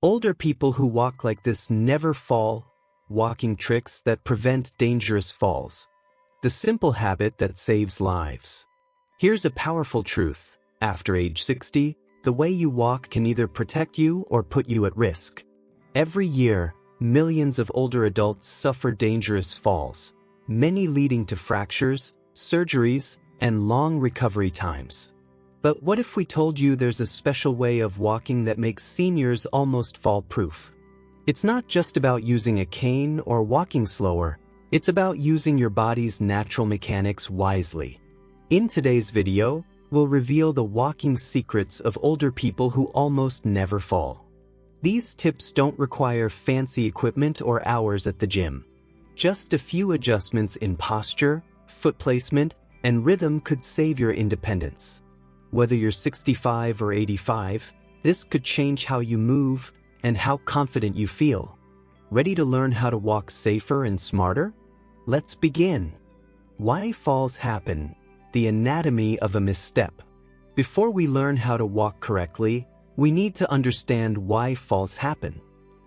Older people who walk like this never fall, walking tricks that prevent dangerous falls. The simple habit that saves lives. Here's a powerful truth. After age 60, the way you walk can either protect you or put you at risk. Every year, millions of older adults suffer dangerous falls, many leading to fractures, surgeries, and long recovery times. But what if we told you there's a special way of walking that makes seniors almost fall-proof? It's not just about using a cane or walking slower, it's about using your body's natural mechanics wisely. In today's video, we'll reveal the walking secrets of older people who almost never fall. These tips don't require fancy equipment or hours at the gym. Just a few adjustments in posture, foot placement, and rhythm could save your independence. Whether you're 65 or 85, this could change how you move and how confident you feel. Ready to learn how to walk safer and smarter? Let's begin. Why falls happen? The anatomy of a misstep. Before we learn how to walk correctly, we need to understand why falls happen.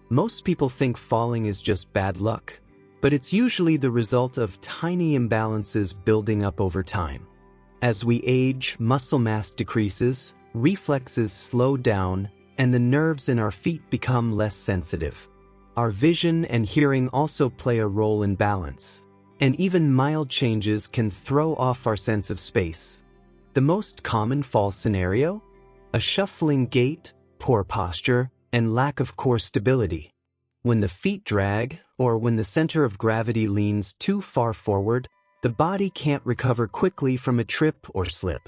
Most people think falling is just bad luck, but it's usually the result of tiny imbalances building up over time. As we age, muscle mass decreases, reflexes slow down, and the nerves in our feet become less sensitive. Our vision and hearing also play a role in balance, and even mild changes can throw off our sense of space. The most common fall scenario? A shuffling gait, poor posture, and lack of core stability. When the feet drag, or when the center of gravity leans too far forward, the body can't recover quickly from a trip or slip.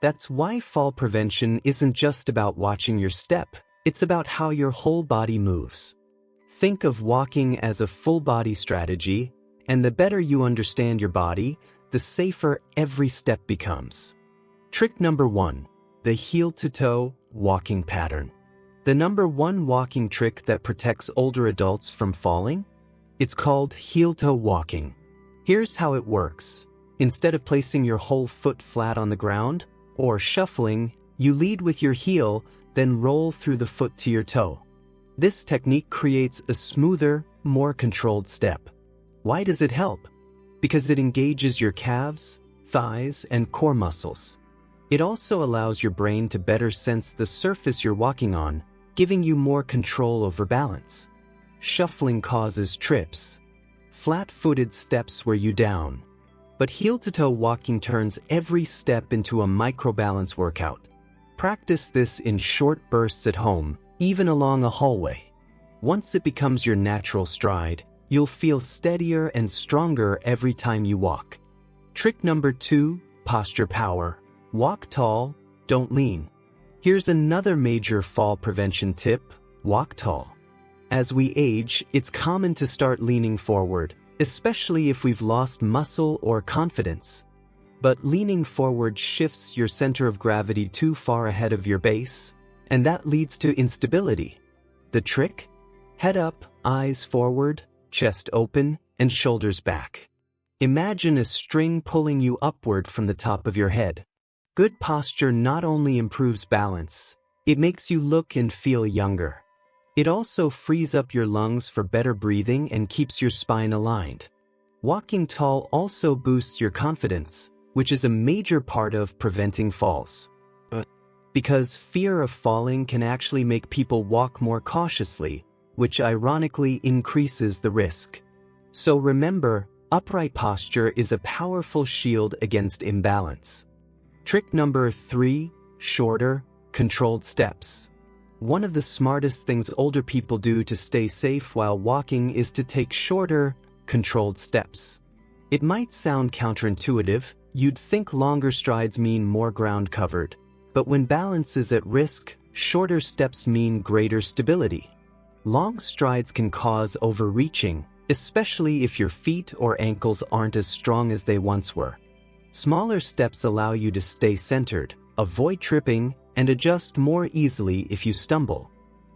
That's why fall prevention isn't just about watching your step, it's about how your whole body moves. Think of walking as a full-body strategy, and the better you understand your body, the safer every step becomes. Trick number 1. The heel-to-toe walking pattern. The number 1 walking trick that protects older adults from falling? It's called heel-toe walking. Here's how it works. Instead of placing your whole foot flat on the ground, or shuffling, you lead with your heel, then roll through the foot to your toe. This technique creates a smoother, more controlled step. Why does it help? Because it engages your calves, thighs, and core muscles. It also allows your brain to better sense the surface you're walking on, giving you more control over balance. Shuffling causes trips. Flat-footed steps wear you down. But heel-to-toe walking turns every step into a micro-balance workout. Practice this in short bursts at home, even along a hallway. Once it becomes your natural stride, you'll feel steadier and stronger every time you walk. Trick number 2, posture power. Walk tall, don't lean. Here's another major fall prevention tip: walk tall. As we age, it's common to start leaning forward, especially if we've lost muscle or confidence. But leaning forward shifts your center of gravity too far ahead of your base, and that leads to instability. The trick? Head up, eyes forward, chest open, and shoulders back. Imagine a string pulling you upward from the top of your head. Good posture not only improves balance, it makes you look and feel younger. It also frees up your lungs for better breathing and keeps your spine aligned. Walking tall also boosts your confidence, which is a major part of preventing falls. Because fear of falling can actually make people walk more cautiously, which ironically increases the risk. So remember, upright posture is a powerful shield against imbalance. Trick number 3, shorter, controlled steps. One of the smartest things older people do to stay safe while walking is to take shorter, controlled steps. It might sound counterintuitive. You'd think longer strides mean more ground covered, but when balance is at risk, shorter steps mean greater stability. Long strides can cause overreaching, especially if your feet or ankles aren't as strong as they once were. Smaller steps allow you to stay centered, avoid tripping, and adjust more easily if you stumble.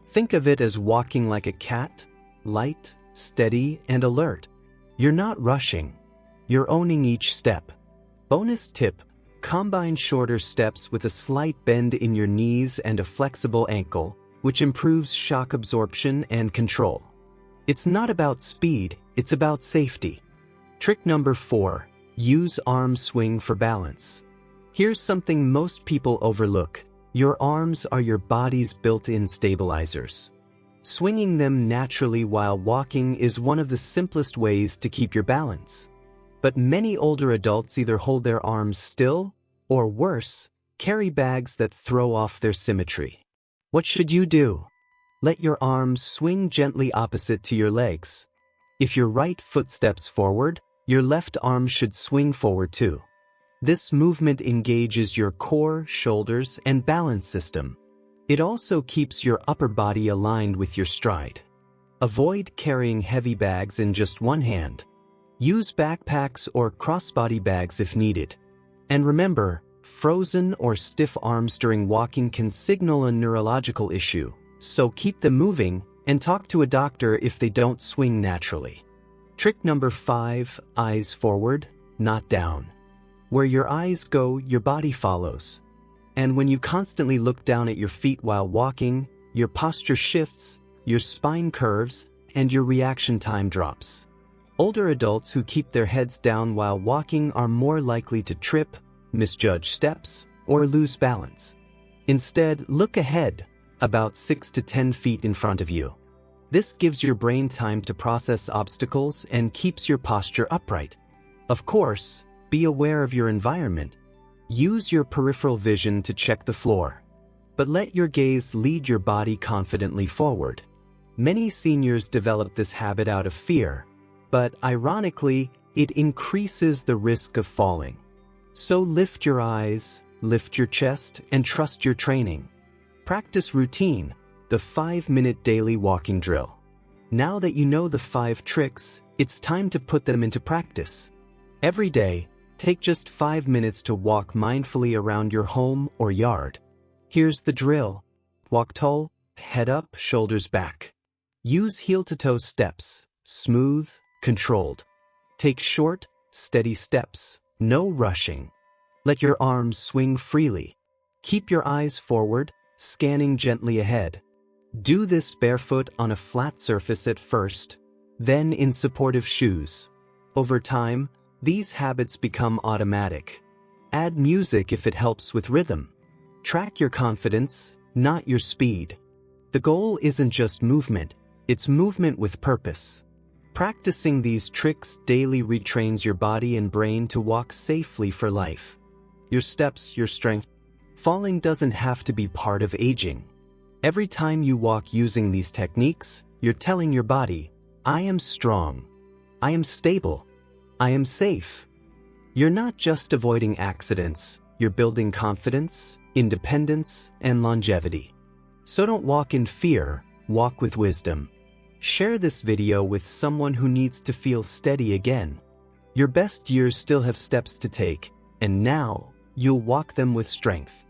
Think of it as walking like a cat, light, steady, and alert. You're not rushing. You're owning each step. Bonus tip: combine shorter steps with a slight bend in your knees and a flexible ankle, which improves shock absorption and control. It's not about speed, it's about safety. Trick number 4. Use arm swing for balance. Here's something most people overlook. Your arms are your body's built-in stabilizers. Swinging them naturally while walking is one of the simplest ways to keep your balance. But many older adults either hold their arms still, or worse, carry bags that throw off their symmetry. What should you do? Let your arms swing gently opposite to your legs. If your right foot steps forward, your left arm should swing forward too. This movement engages your core, shoulders, and balance system. It also keeps your upper body aligned with your stride. Avoid carrying heavy bags in just one hand. Use backpacks or crossbody bags if needed. And remember, frozen or stiff arms during walking can signal a neurological issue, so keep them moving and talk to a doctor if they don't swing naturally. Trick number 5, eyes forward, not down. Where your eyes go, your body follows. And when you constantly look down at your feet while walking, your posture shifts, your spine curves, and your reaction time drops. Older adults who keep their heads down while walking are more likely to trip, misjudge steps, or lose balance. Instead, look ahead, about 6 to 10 feet in front of you. This gives your brain time to process obstacles and keeps your posture upright. Of course, be aware of your environment. Use your peripheral vision to check the floor. But let your gaze lead your body confidently forward. Many seniors develop this habit out of fear, but ironically, it increases the risk of falling. So lift your eyes, lift your chest, and trust your training. Practice routine, the 5-minute daily walking drill. Now that you know the 5 tricks, it's time to put them into practice. Every day, take just 5 minutes to walk mindfully around your home or yard. Here's the drill. Walk tall, head up, shoulders back. Use heel-to-toe steps, smooth, controlled. Take short, steady steps, no rushing. Let your arms swing freely. Keep your eyes forward, scanning gently ahead. Do this barefoot on a flat surface at first, then in supportive shoes. Over time, these habits become automatic. Add music if it helps with rhythm. Track your confidence, not your speed. The goal isn't just movement, it's movement with purpose. Practicing these tricks daily retrains your body and brain to walk safely for life. Your steps, your strength. Falling doesn't have to be part of aging. Every time you walk using these techniques, you're telling your body, I am strong. I am stable. I am safe. You're not just avoiding accidents, you're building confidence, independence, and longevity. So don't walk in fear, walk with wisdom. Share this video with someone who needs to feel steady again. Your best years still have steps to take, and now, you'll walk them with strength.